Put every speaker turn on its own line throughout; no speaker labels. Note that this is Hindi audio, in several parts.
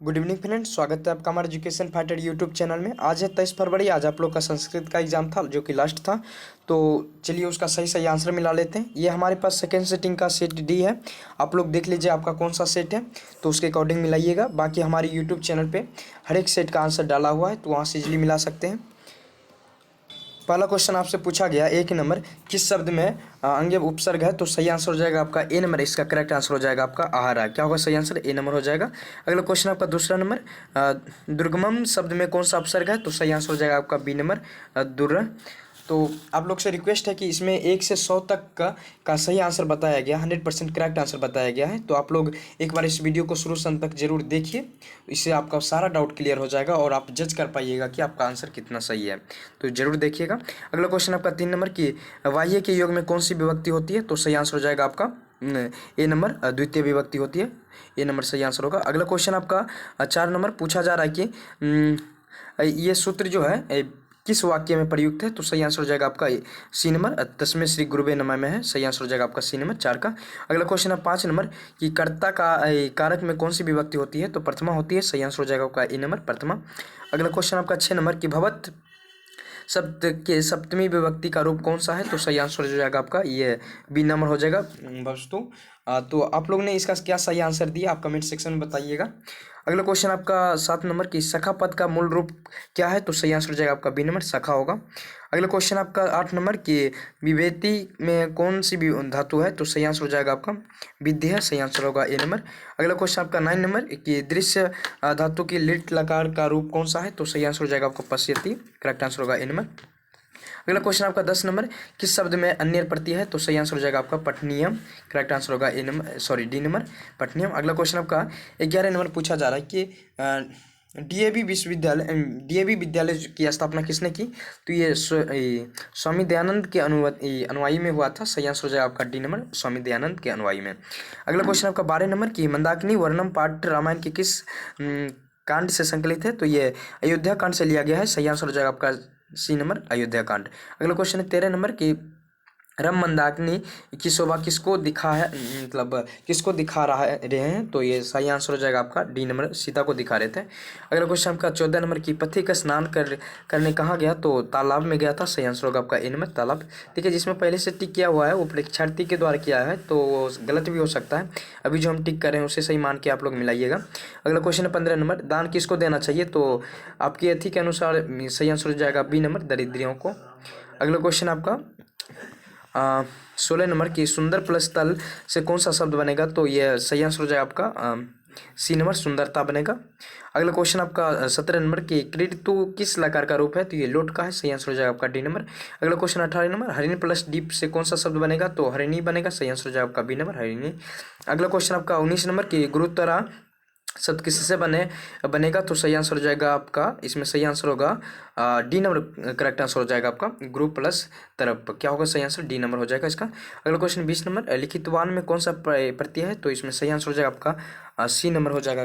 गुड इवनिंग फ्रेंड्स, स्वागत है आपका हमारे एजुकेशन फाइटर यूट्यूब चैनल में। आज है 23 फरवरी। आज आप लोग का संस्कृत का एग्जाम था जो कि लास्ट था। तो चलिए उसका सही सही आंसर मिला लेते हैं। ये हमारे पास सेकेंड सेटिंग का सेट डी है। आप लोग देख लीजिए आपका कौन सा सेट है तो उसके अकॉर्डिंग मिलाइएगा। बाकी हमारे यूट्यूब चैनल पर हर एक सेट का आंसर डाला हुआ है तो वहाँ से इजली मिला सकते हैं। पहला क्वेश्चन आपसे पूछा गया एक ही नंबर किस शब्द में अंग्य उपसर्ग है, तो सही आंसर हो जाएगा आपका ए नंबर। इसका करेक्ट आंसर हो जाएगा आपका आहार। क्या होगा सही आंसर? ए नंबर हो जाएगा। अगला क्वेश्चन आपका दूसरा नंबर, दुर्गमम शब्द में कौन सा उपसर्ग है, तो सही आंसर हो जाएगा आपका बी नंबर दुर्र। तो आप लोग से रिक्वेस्ट है कि इसमें 1 से 100 तक का सही आंसर बताया गया, 100% करेक्ट आंसर बताया गया है। तो आप लोग एक बार इस वीडियो को शुरू से अंत तक जरूर देखिए, इससे आपका सारा डाउट क्लियर हो जाएगा और आप जज कर पाइएगा कि आपका आंसर कितना सही है। तो जरूर देखिएगा। अगला क्वेश्चन आपका 3 नंबर की वाह्य के योग में कौन सी विभक्ति होती है, तो सही आंसर हो जाएगा आपका ए नंबर द्वितीय विभक्ति होती है। ए नंबर सही आंसर होगा। अगला क्वेश्चन आपका 4 नंबर पूछा जा रहा है कि ये सूत्र जो है किस वाक्य में प्रयुक्त है, तो सही आंसर हो जाएगा आपका सी नंबर तस्मै श्री गुरुवे नमः में है। सही आंसर हो जाएगा आपका सी नंबर 4 का। अगला क्वेश्चन है 5 नंबर कि कर्ता का कारक में कौन सी विभक्ति होती है, तो प्रथमा होती है। सही आंसर हो जाएगा आपका ए नंबर प्रथमा। अगला क्वेश्चन आपका 6 नंबर कि भवत शब्द के सप्तमी विभक्ति का रूप कौन सा है, तो सही आंसर हो जाएगा आपका ये बी नंबर हो जाएगा वस्तु। तो आप लोग ने इसका क्या सही आंसर दिया आप कमेंट सेक्शन में बताइएगा। अगला क्वेश्चन आपका 7 नंबर की सखा पद का मूल रूप क्या है, तो सही आंसर हो जाएगा आपका बी नंबर सखा होगा। अगला क्वेश्चन आपका 8 नंबर की विभेति में कौन सी धातु है, तो सही आंसर हो जाएगा आपका विद्धि है। सही आंसर होगा ए नंबर। अगला क्वेश्चन आपका 9 नंबर कि दृश्य धातु की लिट लकार का रूप कौन सा है, तो सही आंसर हो जाएगा आपका पश्यति। करेक्ट आंसर होगा ए नंबर। अगला क्वेश्चन आपका 10 नंबर किस शब्द में अन्य प्रत्यय है, तो सही आंसर हो जाएगा आपका पठनियम। करेक्ट आंसर होगा ए नंबर डी नंबर पठनियम। अगला क्वेश्चन आपका 11 नंबर पूछा जा रहा है कि डीएवी विद्यालय की स्थापना किसने की, तो ये स्वामी दयानंद के अनुयायी में हुआ था। सही आंसर हो जाएगा आपका डी नंबर स्वामी दयानंद के अनुयायी में। अगला क्वेश्चन आपका 12 नंबर की मंदाकिनी वर्णम पाठ रामायण के किस कांड से संकलित है, तो ये अयोध्या कांड से लिया गया है। सही आंसर हो जाएगा आपका सी नंबर अयोध्या कांड। अगला क्वेश्चन है 13 नंबर की रम मंदाकिनी की शोभा किसको दिखा है, मतलब किसको दिखा रहे हैं, तो ये सही आंसर हो जाएगा आपका डी नंबर सीता को दिखा रहे थे। अगला क्वेश्चन आपका 14 नंबर की पति का स्नान करने कहाँ गया, तो तालाब में गया था। सही आंसर होगा आपका ए नंबर तालाब। ठीक है, जिसमें पहले से टिक किया हुआ है वो परीक्षार्थी के द्वारा किया है तो वो गलत भी हो सकता है। अभी जो हम टिक कर रहे हैं उसे सही मान के आप लोग मिलाइएगा। अगला क्वेश्चन है 15 नंबर दान किसको देना चाहिए, तो आपकी अथी के अनुसार सही आंसर हो जाएगा बी नंबर दरिद्रियों को। अगला क्वेश्चन आपका 16 नंबर की सुंदर प्लस तल से कौन सा शब्द बनेगा, तो ये सही आंसर हो जाएगा आपका सी नंबर सुंदरता बनेगा। अगला क्वेश्चन आपका 17 नंबर की क्रीडतु किस लकार का रूप है, तो ये लोट का है। सही आंसर हो जाएगा आपका डी नंबर। अगला क्वेश्चन 18 नंबर हरिणी प्लस डीप से कौन सा शब्द बनेगा, तो हरिणी बनेगा। सही आंसर हो जाएगा आपका बी नंबर हरिणी। अगला क्वेश्चन आपका 19 नंबर की गुरुत्तरा शब्द किससे बनेगा, तो सही आंसर हो जाएगा आपका इसमें सही आंसर होगा डी नंबर। करेक्ट आंसर हो जाएगा आपका ग्रुप प्लस तरफ। क्या होगा सही आंसर? डी नंबर हो जाएगा इसका। अगला क्वेश्चन 20 नंबर लिखितवान में कौन सा प्रत्यय है, तो इसमें सही आंसर हो जाएगा आपका सी नंबर हो जाएगा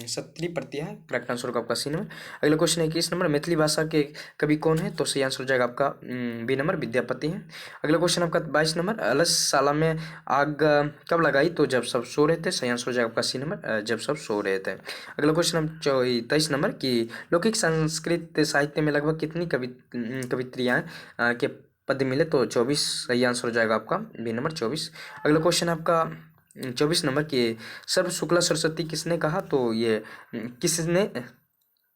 सत्री प्रत्यय है। करेक्ट आंसर होगा आपका सी नंबर। अगला क्वेश्चन 21 नंबर मैथिली भाषा के कवि कौन है, तो सही आंसर हो जाएगा आपका बी नंबर विद्यापति है। अगला क्वेश्चन आपका 22 नंबर अलसशाला में आग कब लगाई, तो जब सब सो रहे थे। सही आंसर हो जाएगा आपका सी नंबर जब सब सो रहे थे। अगला क्वेश्चन हम 23 नंबर की लौकिक संस्कृत साहित्य में लगभग कितनी कवित्रियाँ के पद मिले, तो 24 सही आंसर हो जाएगा आपका बी नंबर 24। अगला क्वेश्चन आपका 24 नंबर की सर्व शुक्ला सरस्वती किसने कहा, तो ये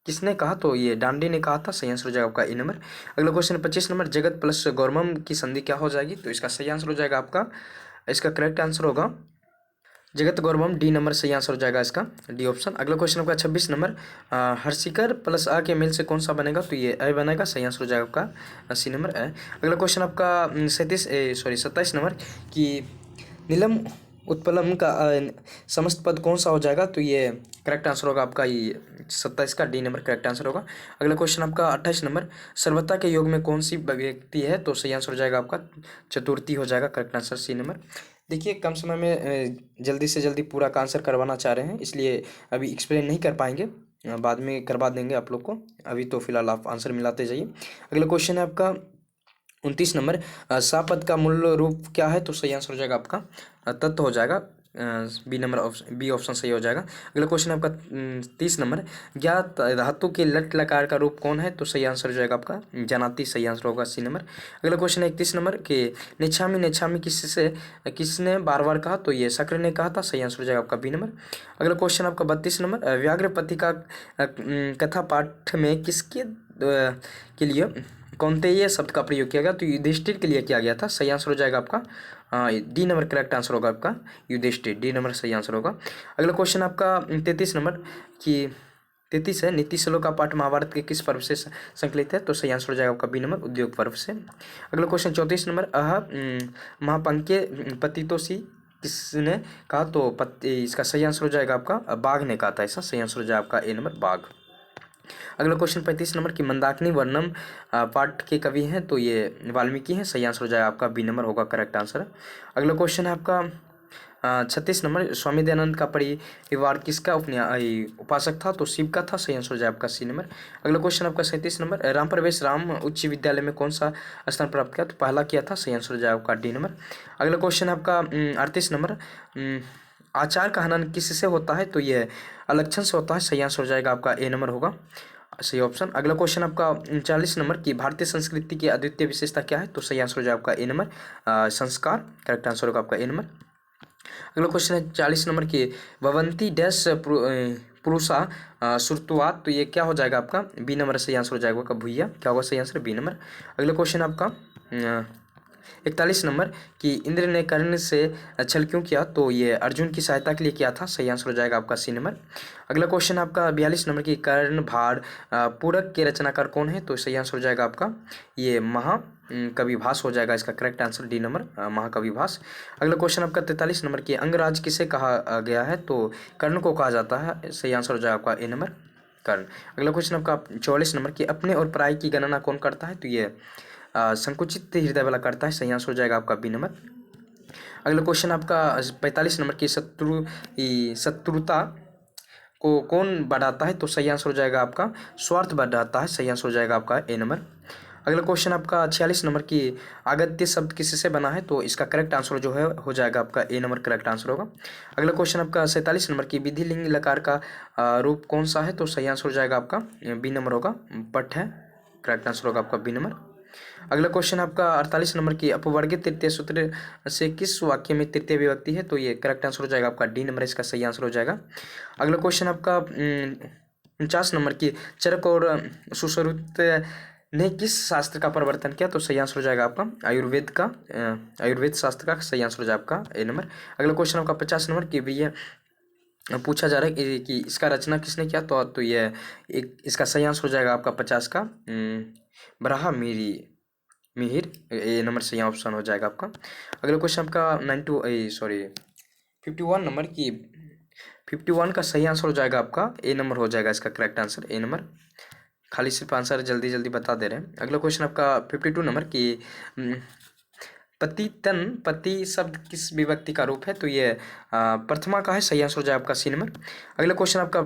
किसने कहा, तो ये डांडी ने कहा था। सही आंसर हो जाएगा आपका ए नंबर। अगला क्वेश्चन 25 नंबर जगत प्लस गौरमम की संधि क्या हो जाएगी, तो इसका सही आंसर हो जाएगा आपका इसका करेक्ट आंसर होगा जगत गौरवम डी नंबर सही आंसर हो जाएगा इसका डी ऑप्शन। अगला क्वेश्चन आपका 26 नंबर हर्षिकर प्लस आ के मेल से कौन सा बनेगा, तो ये अ बनेगा। सही आंसर हो जाएगा आपका सी नंबर अ। अगला क्वेश्चन आपका 27 नंबर कि नीलम उत्पलम का समस्त पद कौन सा हो जाएगा, तो ये करेक्ट आंसर होगा आपका ये 27 का डी नंबर करेक्ट आंसर होगा। अगला क्वेश्चन आपका 28 नंबर सर्वता के योग में कौन सी व्यक्ति है, तो सही आंसर हो जाएगा आपका चतुर्थी हो जाएगा। Correct answer c number. देखिए कम समय में जल्दी से जल्दी पूरा का आंसर करवाना चाह रहे हैं, इसलिए अभी एक्सप्लेन नहीं कर पाएंगे, बाद में करवा देंगे आप लोग को। अभी तो फिलहाल आप आंसर मिलाते जाइए। अगला क्वेश्चन है आपका 29 नंबर सा पद का मूल रूप क्या है, तो सही आंसर हो जाएगा आपका तत्व हो जाएगा। B number option, b option सही हो जाएगा। अगला क्वेश्चन आपका 30 नंबर, ज्ञात धातु के लट लकार का रूप कौन है? तो सही आंसर हो जाएगा आपका जनाति, सही आंसर होगा सी नंबर। अगला क्वेश्चन 31 नंबर कि नेछामी नेछामी किसने बार बार कहा? तो ये शक्र ने कहा था, सही आंसर हो जाएगा आपका बी नंबर। अगला क्वेश्चन आपका 32 नंबर, व्याघ्रपति का कथा पाठ में किसके के लिए कौनतेय शब्द का प्रयोग किया गया? तो युधिष्ठिर के लिए किया गया था, सही आंसर हो जाएगा आपका डी नंबर करेक्ट आंसर होगा आपका युधिष्ठिर, डी नंबर सही आंसर होगा। अगला क्वेश्चन आपका 33 नंबर कि 33 है, नीति श्लोक का पाठ महाभारत के किस पर्व से संकलित है? तो सही आंसर हो जाएगा आपका बी नंबर उद्योग पर्व से। अगला क्वेश्चन 34 नंबर, महापंके पतितोषी किसने कहा? तो इसका सही आंसर हो जाएगा आपका बाघ ने कहा था, ऐसा सही आंसर हो जाएगा आपका ए नंबर बाघ। अगला क्वेश्चन 35 नंबर की मंदाकिनी वर्णम पाठ के कवि हैं? तो ये वाल्मीकि हैं, सही आंसर हो जाएगा आपका बी नंबर होगा करेक्ट आंसर। अगला क्वेश्चन है आपका 36 नंबर, स्वामी दयानंद का परिवार किसका उपासक था? तो शिव का था, सही आंसर हो जाएगा आपका सी नंबर। अगला क्वेश्चन आपका 37 नंबर, राम प्रवेश राम उच्च विद्यालय में कौन सा स्थान प्राप्त किया? तो पहला किया था, सही आंसर हो जाएगा आपका डी नंबर। अगला क्वेश्चन आपका 38 नंबर, आचार का हनन किससे होता है? तो ये अलक्षण से होता है, सही आंसर हो जाएगा आपका ए नंबर होगा सही ऑप्शन। अगला क्वेश्चन आपका 39 नंबर की भारतीय संस्कृति की अद्वितीय विशेषता क्या है? तो सही आंसर हो जाएगा आपका ए नंबर संस्कार, करेक्ट आंसर होगा आपका ए नंबर। अगला क्वेश्चन है 40 नंबर की भवंती डैश पुरुषा सुरतुआत, तो ये क्या हो जाएगा आपका बी नंबर सही आंसर हो जाएगा आपका भूया, क्या होगा सही आंसर बी नंबर। अगला क्वेश्चन आपका 41 नंबर कि इंद्र ने कर्ण से छल क्यों किया? तो ये अर्जुन की सहायता के लिए किया था, सही आंसर हो जाएगा आपका सी नंबर। अगला क्वेश्चन आपका 42 नंबर की कर्ण भार पूरक के रचनाकार कौन है? तो सही आंसर हो जाएगा आपका ये महाकवि भास हो जाएगा, इसका करेक्ट आंसर डी नंबर महाकवि भास। अगला क्वेश्चन आपका 43 नंबर की अंगराज किसे कहा गया है? तो कर्ण को कहा जाता है, सही आंसर हो जाएगा आपका ए नंबर कर्ण। अगला क्वेश्चन आपका 44 नंबर की अपने और पराई की गणना कौन करता है? तो ये संकुचित हृदय वाला करता है, सही आंसर हो जाएगा आपका बी नंबर। अगला क्वेश्चन आपका 45 नंबर की शत्रुता को कौन बढ़ाता है? तो सही आंसर हो जाएगा आपका स्वार्थ बढ़ाता है, सही आंसर हो जाएगा आपका ए नंबर। अगला क्वेश्चन आपका 46 नंबर की आगत्य शब्द किससे बना है? तो इसका करेक्ट आंसर जो है हो जाएगा आपका ए नंबर करेक्ट आंसर होगा। अगला क्वेश्चन आपका 47 नंबर की विधि लिंग लकार का रूप कौन सा है? तो सही आंसर हो जाएगा आपका बी नंबर होगा पट है, करेक्ट आंसर होगा आपका बी नंबर। अगला क्वेश्चन आपका 48 नंबर की अपवर्गित तृतीय सूत्र से किस वाक्य में तृतीय विभक्ति है? तो ये करेक्ट आंसर हो जाएगा आपका डी नंबर, इसका सही आंसर हो जाएगा। अगला क्वेश्चन आपका 49 नंबर की चरक और सुश्रुत ने किस शास्त्र का प्रवर्तन किया? तो सही आंसर हो जाएगा आपका आयुर्वेद शास्त्र का सही आंसर हो जाएगा आपका ए नंबर। अगला क्वेश्चन आपका 50 नंबर की भी पूछा जा रहा है कि इसका रचना किसने किया? तो ये इसका सही आंसर हो जाएगा आपका 50 का बराह मिहिर, ए नंबर सही ऑप्शन हो जाएगा आपका। अगला क्वेश्चन आपका 51 नंबर की 51 का सही आंसर हो जाएगा आपका ए नंबर हो जाएगा, इसका करेक्ट आंसर ए नंबर, खाली सिर्फ आंसर जल्दी जल्दी बता दे रहे हैं। अगला क्वेश्चन आपका 52 नंबर की पति शब्द किस विभक्ति का रूप है? तो ये प्रथमा का है, सही आंसर हो जाएगा आपका सी नंबर। अगला क्वेश्चन आपका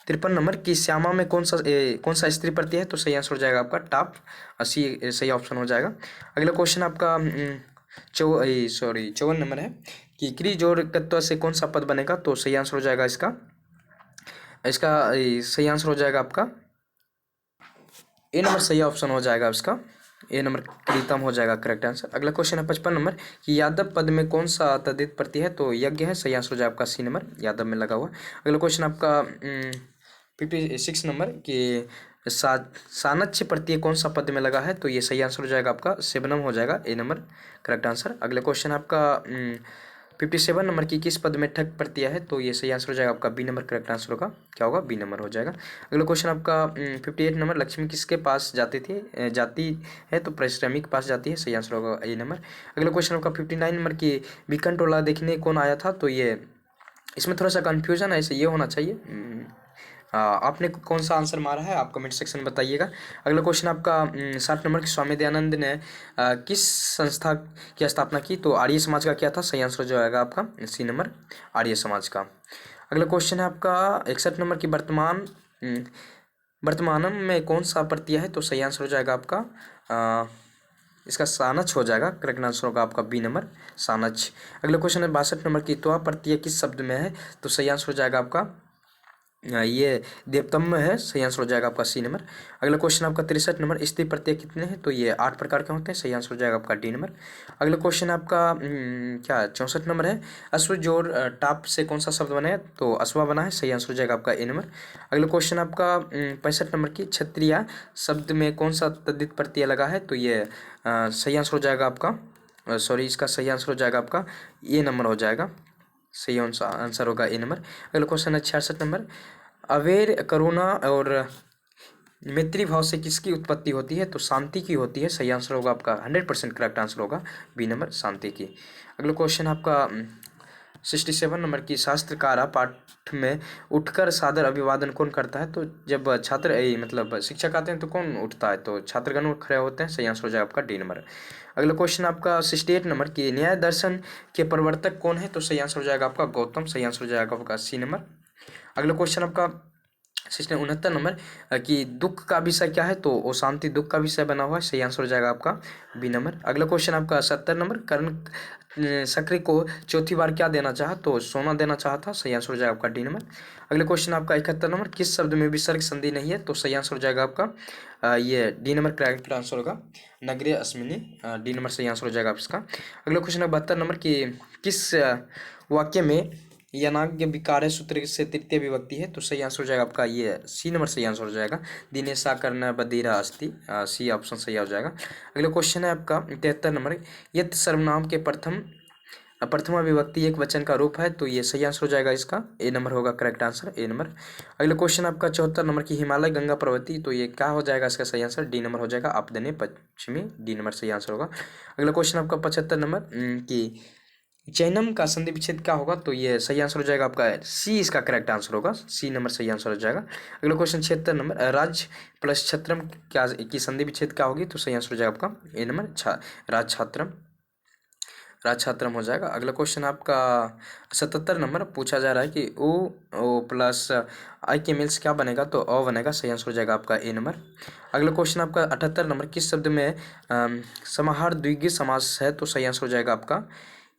53 नंबर की श्यामा में कौन सा स्त्री प्रत्यय है? तो सही आंसर हो जाएगा आपका टॉप, सी सही ऑप्शन हो जाएगा। अगला क्वेश्चन आपका 54 नंबर है कि क्री जोड़ तत्व से कौन सा पद बनेगा? तो सही आंसर हो जाएगा इसका सही आंसर हो जाएगा आपका ए नंबर सही ऑप्शन हो जाएगा इसका ए नंबर प्रीतम हो जाएगा करेक्ट आंसर। अगला क्वेश्चन है 55 नंबर कि यादव पद में कौन सा तद्धित प्रत्यय है? तो यज्ञ है, सही आंसर हो जाएगा आपका सी नंबर यादव में लगा हुआ। अगला क्वेश्चन आपका 56 नंबर कि सानच्य प्रत्यय कौन सा पद में लगा है? तो ये सही आंसर हो जाएगा आपका सेवनम हो जाएगा ए नंबर करेक्ट आंसर। अगला क्वेश्चन आपका 57 नंबर की किस पद में ठक प्रत्यय है? तो ये सही आंसर हो जाएगा आपका बी नंबर करेक्ट आंसर होगा, क्या होगा बी नंबर हो जाएगा। अगला क्वेश्चन आपका 58 नंबर लक्ष्मी किसके पास जाती है? तो परिश्रमी के पास जाती है, सही आंसर होगा ए नंबर। अगला क्वेश्चन आपका 59 नंबर की विकंटोला देखने कौन आया था? तो ये इसमें थोड़ा सा कन्फ्यूजन है, ऐसे ये होना चाहिए। आपने कौन सा आंसर मारा है आप कमेंट सेक्शन में बताइएगा। अगला क्वेश्चन आपका 60 नंबर की स्वामी दयानंद ने किस संस्था की स्थापना की? तो आर्य समाज का क्या था, सही आंसर हो जाएगा आपका सी नंबर आर्य समाज का। अगला क्वेश्चन है आपका 61 नंबर की वर्तमानम में कौन सा प्रत्यय है? तो सही आंसर हो जाएगा आपका इसका सानच हो जाएगा, करेक्ट आंसर होगा आपका बी नंबर सानच। अगला क्वेश्चन है 62 नंबर की, त्वा प्रत्यय किस शब्द में है? तो सही आंसर हो जाएगा आपका ये देवतम में है, सही आंसर हो जाएगा आपका सी नंबर। अगला क्वेश्चन आपका 63 नंबर, स्त्री प्रत्यय कितने हैं? तो ये 8 प्रकार के होते हैं, सही आंसर हो जाएगा आपका डी नंबर। अगला क्वेश्चन आपका क्या 64 नंबर है, अश्व जोड़ टाप से कौन सा शब्द बना है? तो अश्वा बना है, सही आंसर हो जाएगा आपका ए नंबर। अगला क्वेश्चन आपका 65 नंबर की, क्षत्रिय शब्द में कौन सा तद्धित प्रत्यय लगा है? तो ये सही आंसर हो जाएगा आपका सॉरी इसका सही आंसर हो जाएगा आपका ए नंबर हो जाएगा, सही आंसर होगा ए नंबर। अगला क्वेश्चन है 66 नंबर, अवेर करुणा और मैत्री भाव से किसकी उत्पत्ति होती है? तो शांति की होती है, सही आंसर होगा आपका 100% करेक्ट आंसर होगा बी नंबर शांति की। अगला क्वेश्चन आपका 67 नंबर की, शास्त्रकारा पाठ में उठकर सादर अभिवादन कौन करता है? तो जब छात्र मतलब शिक्षक आते हैं तो कौन उठता है? तो छात्रगण खड़े होते हैं, सही आंसर हो जाएगा आपका डी नंबर। अगला क्वेश्चन आपका 68 नंबर की, न्याय दर्शन के प्रवर्तक कौन है? तो सही आंसर हो जाएगा आपका गौतम, सही आंसर हो जाएगा आपका सी नंबर। अगला क्वेश्चन आपका 69 नंबर कि दुख का विषय क्या है? तो वो शांति दुख का विषय बना हुआ है, सही आंसर हो जाएगा आपका बी नंबर। अगला क्वेश्चन आपका 70 नंबर, कर्ण सक्रिय को चौथी बार क्या देना चाहा? तो सोना देना चाहा था, सही आंसर हो जाएगा आपका डी नंबर। अगला क्वेश्चन आपका 71 नंबर, किस शब्द में विसर्ग संधि नहीं है? तो सही आंसर हो जाएगा आपका ये डी नंबर करेक्ट आंसर होगा, नगरीय अश्विनी, डी नंबर सही आंसर हो जाएगा इसका। अगला क्वेश्चन है 72 नंबर की, किस वाक्य में यनाग्य विकार सूत्र से तृतीय विभक्ति है? तो सही आंसर हो जाएगा आपका ये सी नंबर सही आंसर हो जाएगा, दिनेशा कर्ण बदीरा अस्ति, सी ऑप्शन सही हो जाएगा। अगला क्वेश्चन है आपका 73 नंबर, यत सर्वनाम के प्रथमा विभक्ति एक वचन का रूप है? तो ये सही आंसर हो जाएगा इसका ए नंबर होगा करेक्ट आंसर, ए नंबर। अगला क्वेश्चन आपका 74 नंबर की, हिमालय गंगा पर्वती, तो ये क्या हो जाएगा इसका सही आंसर? डी नंबर हो जाएगा, आपदने पश्चिमी, डी नंबर सही आंसर होगा। अगला क्वेश्चन आपका 75 नंबर की, चैनम का संधि विच्छेद क्या होगा? तो ये सही आंसर हो जाएगा आपका सी, इसका करेक्ट आंसर होगा, सी नंबर सही आंसर हो जाएगा। अगला क्वेश्चन 76 नंबर, राज्य प्लस छत्रम क्या की संधि विच्छेद क्या होगी? तो सही आंसर हो जाएगा आपका ए नंबर राज छात्रम हो जाएगा। अगला क्वेश्चन आपका 77 नंबर पूछा जा रहा है कि ओ प्लस आई के मिल्स क्या बनेगा? तो अ बनेगा, सही आंसर हो जाएगा आपका ए नंबर। अगला क्वेश्चन आपका 78 नंबर, किस शब्द में समाहार द्विगुण समास है? तो सही आंसर हो जाएगा आपका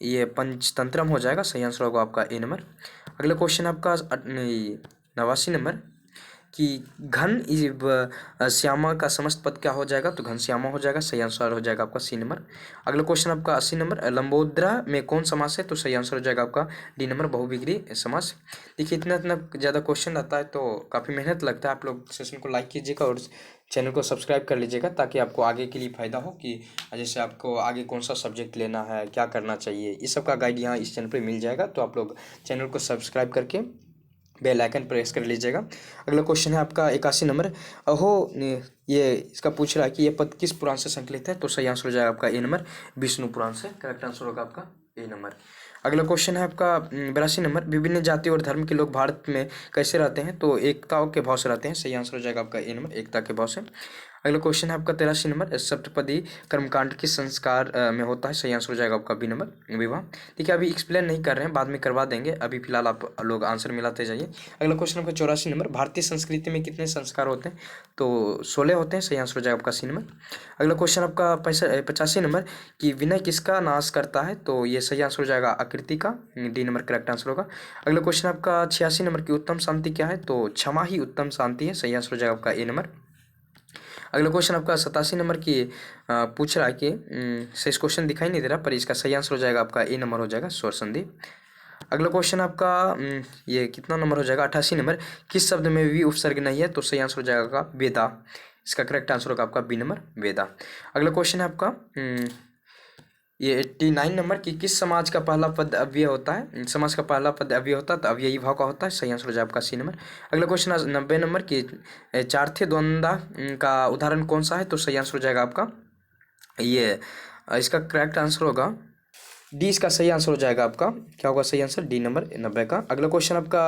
ये पंचतंत्रम हो जाएगा, सही आंसर होगा आपका ए नंबर। अगला क्वेश्चन आपका 89 नंबर कि घन श्यामा का समस्त पद क्या हो जाएगा? तो घन श्यामा हो जाएगा, सही आंसर हो जाएगा आपका सी नंबर। अगला क्वेश्चन आपका 80 नंबर, लंबोदरा में कौन समास है? तो सही आंसर हो जाएगा आपका डी नंबर, बहुविग्री समास। देखिए इतना ज़्यादा क्वेश्चन आता है तो काफ़ी मेहनत लगता है, आप लोग सेशन को लाइक कीजिएगा और चैनल को सब्सक्राइब कर लीजिएगा ताकि आपको आगे के लिए फ़ायदा हो कि जैसे आपको आगे कौन सा सब्जेक्ट लेना है, क्या करना चाहिए, इस सब का गाइड यहाँ इस चैनल पर मिल जाएगा। तो आप लोग चैनल को सब्सक्राइब करके बेल आइकन प्रेस कर लीजिएगा। अगला क्वेश्चन है आपका 81 नंबर, अहो ये इसका पूछ रहा है कि ये पद किस पुराण से संकलित है? तो सही आंसर हो जाएगा आपका ए नंबर, विष्णु पुराण से, करेक्ट आंसर होगा आपका ए नंबर। अगला क्वेश्चन है आपका 82 नंबर, विभिन्न जाति और धर्म के लोग भारत में कैसे रहते हैं? तो एकता के भाव से रहते हैं, सही आंसर हो जाएगा आपका ए नंबर, एकता के भाव से। अगला क्वेश्चन है आपका 83 नंबर, सप्तपदी कर्मकांड किस संस्कार में होता है? सही आंसर हो जाएगा आपका बी नंबर, विवाह। ठीक है, अभी एक्सप्लेन नहीं कर रहे हैं, बाद में करवा देंगे, अभी फिलहाल आप लोग आंसर मिलाते जाइए। अगला क्वेश्चन आपका 84 नंबर, भारतीय संस्कृति में कितने संस्कार होते हैं? तो 16 होते हैं, सही आंसर हो जाएगा आपका सी नंबर। अगला क्वेश्चन आपका 85 नंबर कि विनय किसका नाश करता है? तो ये सही आंसर हो जाएगा आकृति का, डी नंबर करेक्ट आंसर होगा। अगला क्वेश्चन आपका 86 नंबर की, उत्तम शांति क्या है? तो क्षमा ही उत्तम शांति है, सही आंसर हो जाएगा आपका ए नंबर। अगला क्वेश्चन आपका 87 नंबर की पूछ रहा है कि शेष क्वेश्चन दिखाई नहीं दे रहा पर इसका सही आंसर हो जाएगा आपका ए नंबर हो जाएगा, स्वर संधि। अगला क्वेश्चन आपका ये कितना नंबर हो जाएगा 88 नंबर, किस शब्द में वी उपसर्ग नहीं है? तो सही आंसर हो जाएगा वेदा, इसका करेक्ट आंसर होगा आपका बी नंबर वेदा। अगला क्वेश्चन है आपका ये 89 नंबर की, किस समाज का पहला पद अव्यय होता है? समाज का पहला पद अव्यय होता है तो अव्ययी भाव का होता है, सही आंसर हो जाएगा आपका सी नंबर। अगला क्वेश्चन 90 नंबर की, चार्थे द्वंद्व का उदाहरण कौन सा है? तो सही आंसर हो जाएगा आपका ये इसका करेक्ट आंसर होगा डी, इसका सही आंसर हो जाएगा आपका क्या होगा सही आंसर डी नंबर 90 का। अगला क्वेश्चन आपका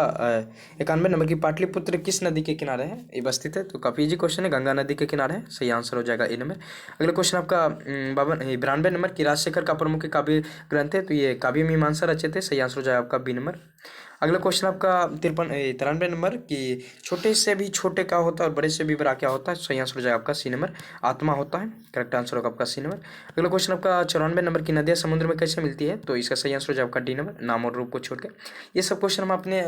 91 नंबर की, पाटलिपुत्र किस नदी के किनारे है? ये अवस्थित है, तो काफी इजी क्वेश्चन है, गंगा नदी के किनारे है, सही आंसर हो जाएगा ए नंबर। अगला क्वेश्चन आपका 92 नंबर की, राजशेखर का प्रमुख काव्य ग्रंथ है? तो ये काव्य मीमांसा रचित है, सही आंसर हो जाएगा आपका बी नंबर। अगला क्वेश्चन आपका 93 नंबर कि छोटे से भी छोटे क्या होता है और बड़े से भी बड़ा क्या होता है। सही आंसर हो जाएगा आपका सी नंबर, आत्मा होता है। करेक्ट आंसर होगा आपका सी नंबर। अगला क्वेश्चन आपका 94 नंबर की नदियाँ समुद्र में कैसे मिलती है। तो इसका सही आंसर हो जाएगा आपका डी नंबर, नाम और रूप को छोड़ के। ये सब क्वेश्चन हम अपने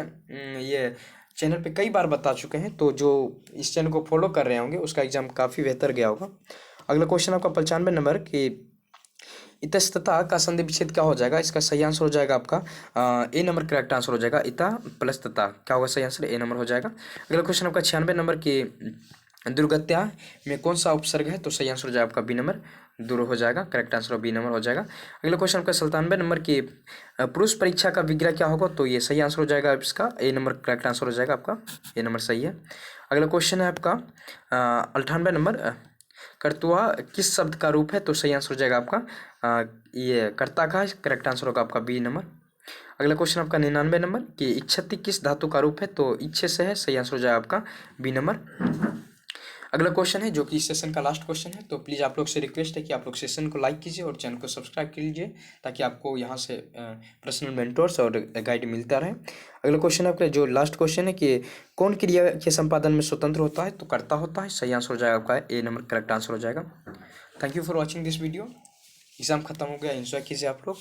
ये चैनल पे कई बार बता चुके हैं, तो जो इस चैनल को फॉलो कर रहे होंगे उसका एग्जाम काफ़ी बेहतर गया होगा। अगला क्वेश्चन आपका 95 नंबर कि इतस्तता का संधि विच्छेद क्या हो जाएगा। इसका सही आंसर हो जाएगा आपका ए नंबर करेक्ट आंसर हो जाएगा। इता प्लस तता क्या होगा, सही आंसर ए नंबर हो जाएगा। अगला क्वेश्चन आपका 96 नंबर की दुर्गत्या में कौन सा उपसर्ग है। तो सही आंसर हो जाएगा आपका बी नंबर, दूर हो जाएगा। करेक्ट आंसर बी नंबर हो जाएगा। अगला क्वेश्चन आपका 97 नंबर की पुरुष परीक्षा का विग्रह क्या होगा। तो ये सही आंसर हो जाएगा इसका ए नंबर करेक्ट आंसर हो जाएगा आपका, ए नंबर सही है। अगला क्वेश्चन है आपका 98 नंबर कर्तुआ किस शब्द का रूप है। तो सही आंसर हो जाएगा आपका ये कर्ता का, करेक्ट आंसर होगा आपका बी नंबर। अगला क्वेश्चन आपका 99 नंबर कि इच्छति किस धातु का रूप है। तो इच्छे से है, सही आंसर हो जाएगा आपका बी नंबर। अगला क्वेश्चन है जो कि इस सेशन का लास्ट क्वेश्चन है, तो प्लीज़ आप लोग से रिक्वेस्ट है कि आप लोग सेशन को लाइक कीजिए और चैनल को सब्सक्राइब कीजिए ताकि आपको यहाँ से पर्सनल मेंटोर्स और गाइड मिलता रहे। अगला क्वेश्चन आपका जो लास्ट क्वेश्चन है कि कौन क्रिया के संपादन में स्वतंत्र होता है। तो कर्ता होता है, सही आंसर हो जाएगा आपका ए नंबर करेक्ट आंसर हो जाएगा। Thank you for watching this video. Exam खत्म हो गया, एंजॉय कीजिए आप लोग।